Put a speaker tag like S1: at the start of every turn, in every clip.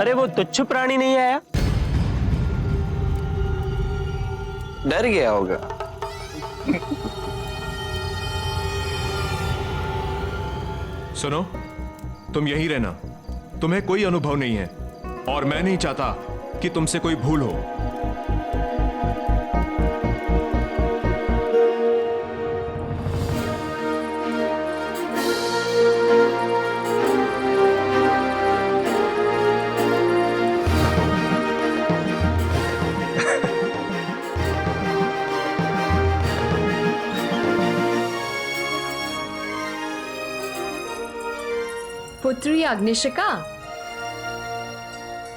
S1: अरे वो तुच्छ प्राणी नहीं आया?
S2: डर गया होगा।
S3: सुनो, तुम यहीं रहना। तुम्हें कोई अनुभव नहीं है और मैं नहीं चाहता कि तुमसे कोई भूल हो।
S4: पुत्री अग्निशिका,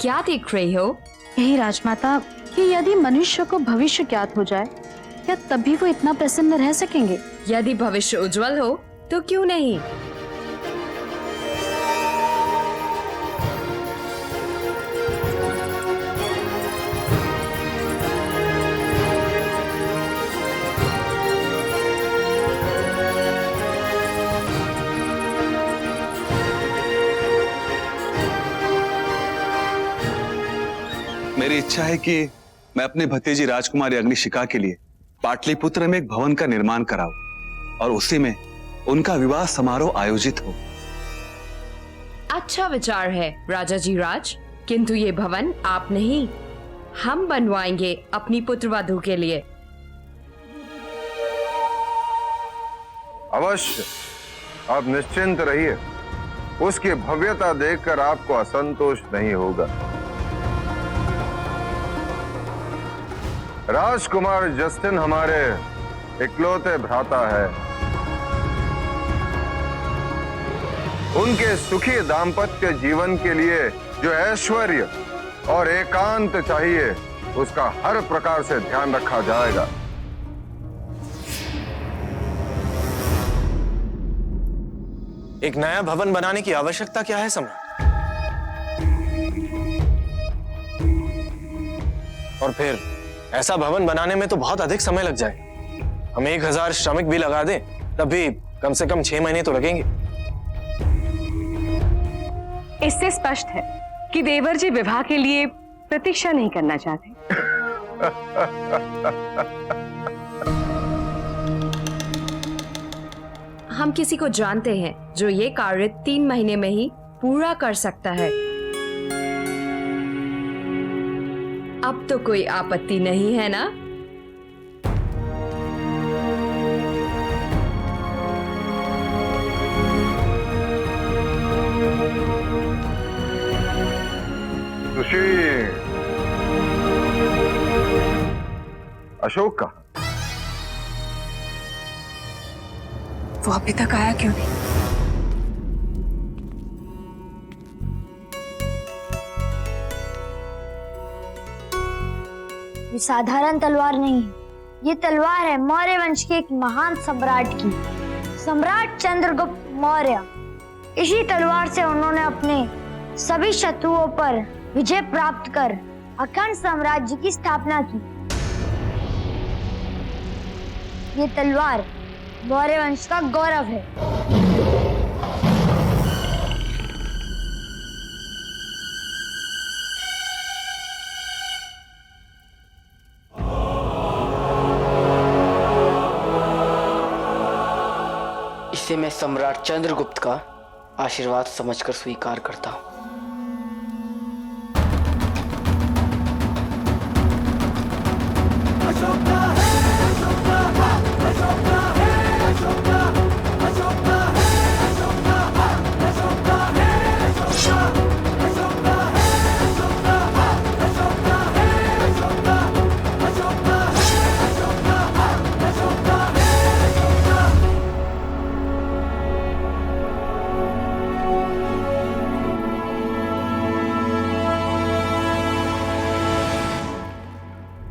S4: क्या देख रही हो?
S5: यही राजमाता कि यदि मनुष्य को भविष्य ज्ञात हो जाए, क्या तभी वो इतना प्रसन्न रह सकेंगे?
S4: यदि भविष्य उज्जवल हो तो क्यों नहीं?
S2: मेरी इच्छा है कि मैं अपने भतीजी राजकुमारी अग्निशिखा के लिए पाटलिपुत्र में एक भवन का निर्माण कराऊं और उसी में उनका विवाह समारोह आयोजित हो।
S4: अच्छा विचार है राजा जी राज, किंतु ये भवन आप नहीं, हम बनवाएंगे अपनी पुत्रवधू के लिए।
S6: अवश्य, आप निश्चिंत रहिए, उसकी भव्यता देखकर आपको असंतोष नहीं होगा। राजकुमार जस्टिन हमारे इकलौते भ्राता है। उनके सुखी दाम्पत्य जीवन के लिए जो ऐश्वर्य और एकांत चाहिए, उसका हर प्रकार से ध्यान रखा जाएगा।
S7: एक नया भवन बनाने की आवश्यकता क्या है सम्राट? और फिर ऐसा भवन बनाने में तो बहुत अधिक समय लग जाएगा। हम 1000 श्रमिक भी लगा दें, तब भी कम से कम 6 महीने तो लगेंगे।
S8: इससे स्पष्ट है कि देवर जी विवाह के लिए प्रतीक्षा नहीं करना चाहते।
S4: हम किसी को जानते हैं जो ये कार्य 3 महीने में ही पूरा कर सकता है। अब तो कोई आपत्ति नहीं है ना?
S6: सुशी, अशोक का
S8: वो अभी तक आया क्यों नहीं?
S9: ये साधारण तलवार नहीं, ये तलवार है मौर्य वंश के एक महान सम्राट की, सम्राट चंद्रगुप्त मौर्य। इसी तलवार से उन्होंने अपने सभी शत्रुओं पर विजय प्राप्त कर अखंड साम्राज्य की स्थापना की। ये तलवार मौर्य वंश का गौरव है।
S10: इसे मैं सम्राट चंद्रगुप्त का आशीर्वाद समझकर स्वीकार करता हूँ।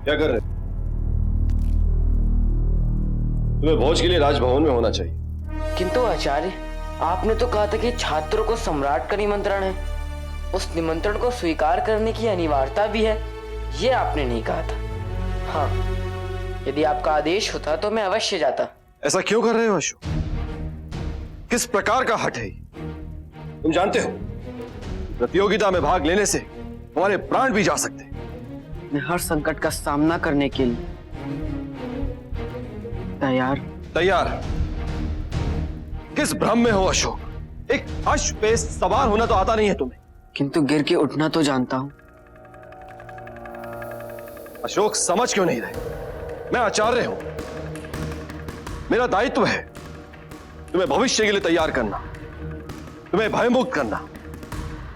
S11: क्या कर रहे? तुम्हें भोज के लिए राजभवन में होना चाहिए।
S10: किंतु आचार्य, आपने तो कहा था कि छात्रों को सम्राट का निमंत्रण है, उस निमंत्रण को स्वीकार करने की अनिवार्यता भी है, ये आपने नहीं कहा था। हाँ, यदि आपका आदेश होता तो मैं अवश्य जाता।
S11: ऐसा क्यों कर रहे हो अशोक? किस प्रकार का हठ है? तुम जानते हो प्रतियोगिता में भाग लेने से तुम्हारे प्राण भी जा सकते।
S10: मैं हर संकट का सामना करने के लिए तैयार।
S11: तैयार? किस भ्रम में हो अशोक? एक अश्व पे सवार होना तो आता नहीं है तुम्हें।
S10: किंतु गिर के उठना तो जानता हूं।
S11: अशोक समझ क्यों नहीं रहे? मैं आचार्य हूं, मेरा दायित्व है तुम्हें भविष्य के लिए तैयार करना, तुम्हें भयमुक्त करना,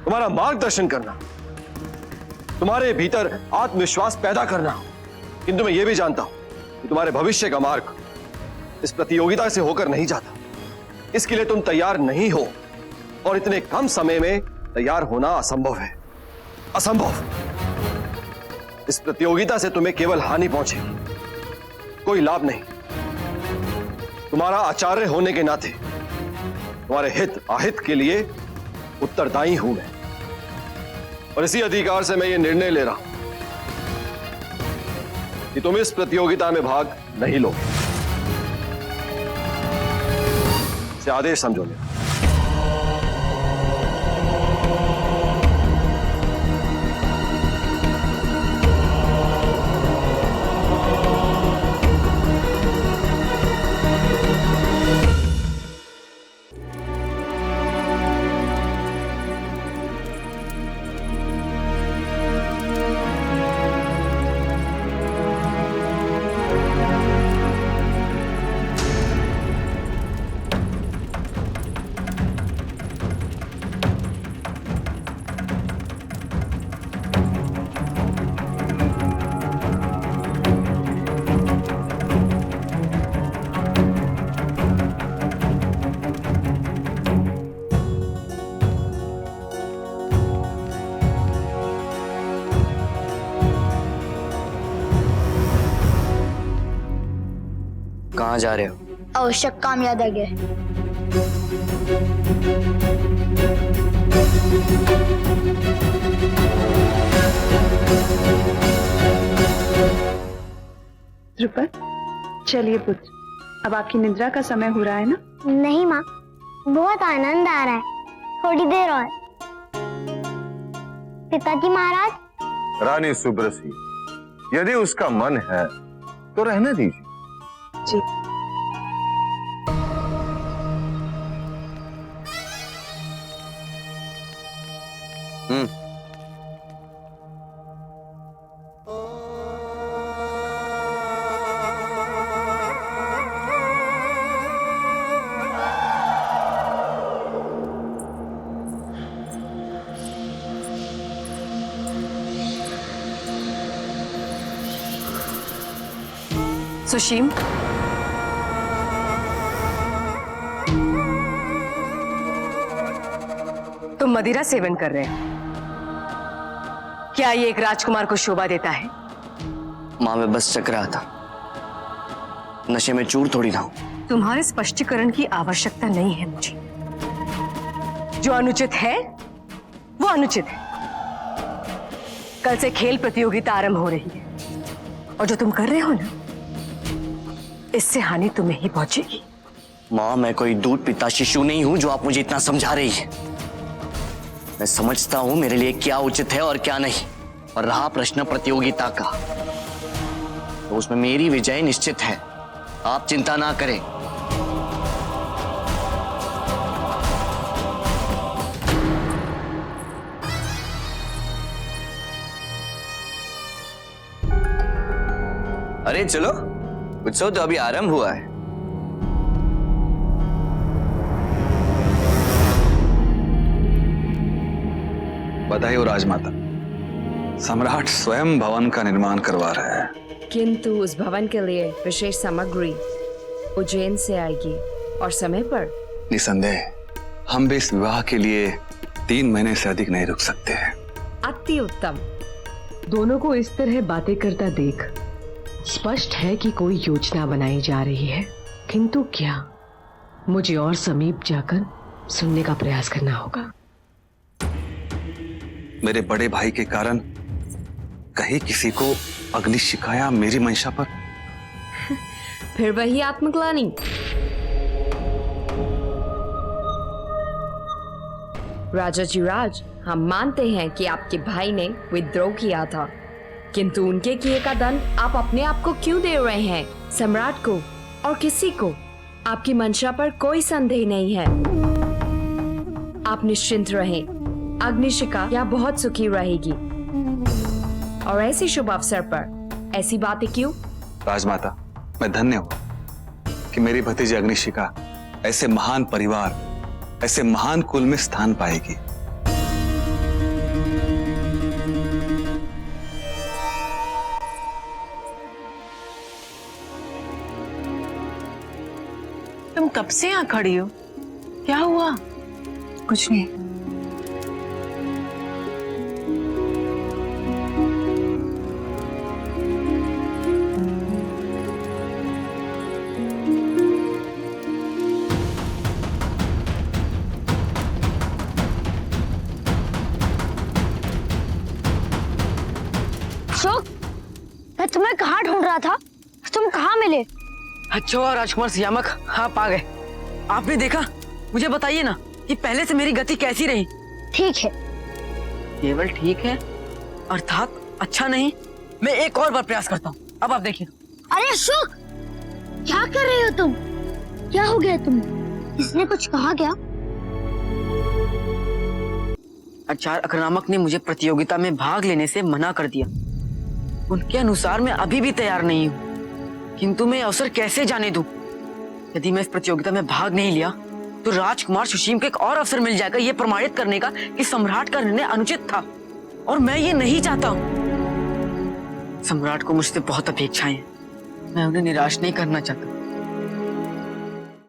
S11: तुम्हारा मार्गदर्शन करना, तुम्हारे भीतर आत्मविश्वास पैदा करना। किंतु मैं यह भी जानता हूं कि तुम्हारे भविष्य का मार्ग इस प्रतियोगिता से होकर नहीं जाता। इसके लिए तुम तैयार नहीं हो और इतने कम समय में तैयार होना असंभव है। असंभव। इस प्रतियोगिता से तुम्हें केवल हानि पहुंचेगी, कोई लाभ नहीं। तुम्हारा आचार्य होने के नाते तुम्हारे हित अहित के लिए उत्तरदायी हूं मैं, और इसी अधिकार से मैं ये निर्णय ले रहा हूं कि तुम इस प्रतियोगिता में भाग नहीं लो। इसे आदेश समझो ले।
S10: कहाँ जा रहे हो?
S9: आवश्यक काम याद आ गया।
S8: ध्रुपद, चलिए पुत्र, अब आपकी निद्रा का समय हो रहा है ना?
S9: नहीं माँ, बहुत आनंद आ रहा है, थोड़ी देर और। पिताजी महाराज।
S6: रानी सुब्रसी, यदि उसका मन है तो रहने दीजिए।
S8: जी। सुशीम, तुम मदिरा सेवन कर रहे हो, क्या ये एक राजकुमार को शोभा देता है?
S10: माँ, मैं बस चक रहा था, नशे में चूर थोड़ी ना हूं।
S8: तुम्हारे स्पष्टीकरण की आवश्यकता नहीं है मुझे। जो अनुचित है वो अनुचित है। कल से खेल प्रतियोगिता आरंभ हो रही है, और जो तुम कर रहे हो ना, इससे हानि तुम्हें ही पहुंचेगी।
S10: माँ, मैं कोई दूध पीता शिशु नहीं हूं जो आप मुझे इतना समझा रही है। मैं समझता हूं मेरे लिए क्या उचित है और क्या नहीं। और रहा प्रश्न प्रतियोगिता का, तो उसमें मेरी विजय निश्चित है, आप चिंता ना करें। अरे चलो, उत्सव तो अभी आरंभ हुआ है।
S2: बधाई हो राजमाता, सम्राट स्वयं भवन का निर्माण करवा रहा है।
S4: किंतु उस भवन के लिए विशेष सामग्री उज्जैन से आएगी, और समय पर।
S2: निसंदेह हम भी इस विवाह के लिए 3 महीने से अधिक नहीं रुक सकते हैं।
S4: अति उत्तम।
S12: दोनों को इस तरह बातें करता देख स्पष्ट है कि कोई योजना बनाई जा रही है, किंतु क्या? मुझे और समीप जाकर सुनने का प्रयास करना होगा।
S2: मेरे बड़े भाई के कारण कहीं किसी को अग्नि शिकाया मेरी मंशा पर?
S4: फिर वही आत्मग्लानि। राजा जी राज, हम मानते हैं कि आपके भाई ने विद्रोह किया था, किंतु उनके किए का दंड आप अपने आप को क्यों दे रहे हैं? सम्राट को और किसी को आपकी मंशा पर कोई संदेह नहीं है। आप निश्चिंत रहें, अग्निशिखा यहाँ बहुत सुखी रहेगी। और ऐसे शुभ अवसर पर ऐसी बातें क्यों?
S2: राजमाता, मैं धन्य हूं कि मेरी भतीजी अग्निशिखा ऐसे महान परिवार, ऐसे महान कुल में स्थान पाएगी।
S12: तुम कब से यहाँ खड़ी हो? क्या हुआ?
S8: कुछ नहीं।
S9: अशोक, मैं तुम्हें कहाँ ढूंढ रहा था? तुम कहाँ मिले?
S10: अच्छा राजकुमार सियामक, आप आ गए। आपने देखा? मुझे बताइए ना कि पहले से मेरी गति कैसी रही?
S9: ठीक है।
S10: केवल ठीक है अर्थात अच्छा नहीं? मैं एक और बार प्रयास करता हूँ, अब आप देखिए।
S9: अरे अशोक, क्या कर रहे हो तुम? क्या हो गया तुम्हें? इसने कुछ कहा क्या?
S10: आचार्य आक्रामक ने मुझे प्रतियोगिता में भाग लेने से मना कर दिया। उनके अनुसार मैं अभी भी तैयार नहीं हूँ, किंतु मैं अवसर कैसे जाने दूं? यदि मैं इस प्रतियोगिता में भाग नहीं लिया तो राजकुमार सुशीम को एक और अवसर मिल जाएगा ये प्रमाणित करने का कि सम्राट का निर्णय अनुचित था, और मैं ये नहीं चाहता हूँ। सम्राट को मुझसे बहुत अपेक्षाएं हैं, मैं उन्हें निराश नहीं करना चाहता।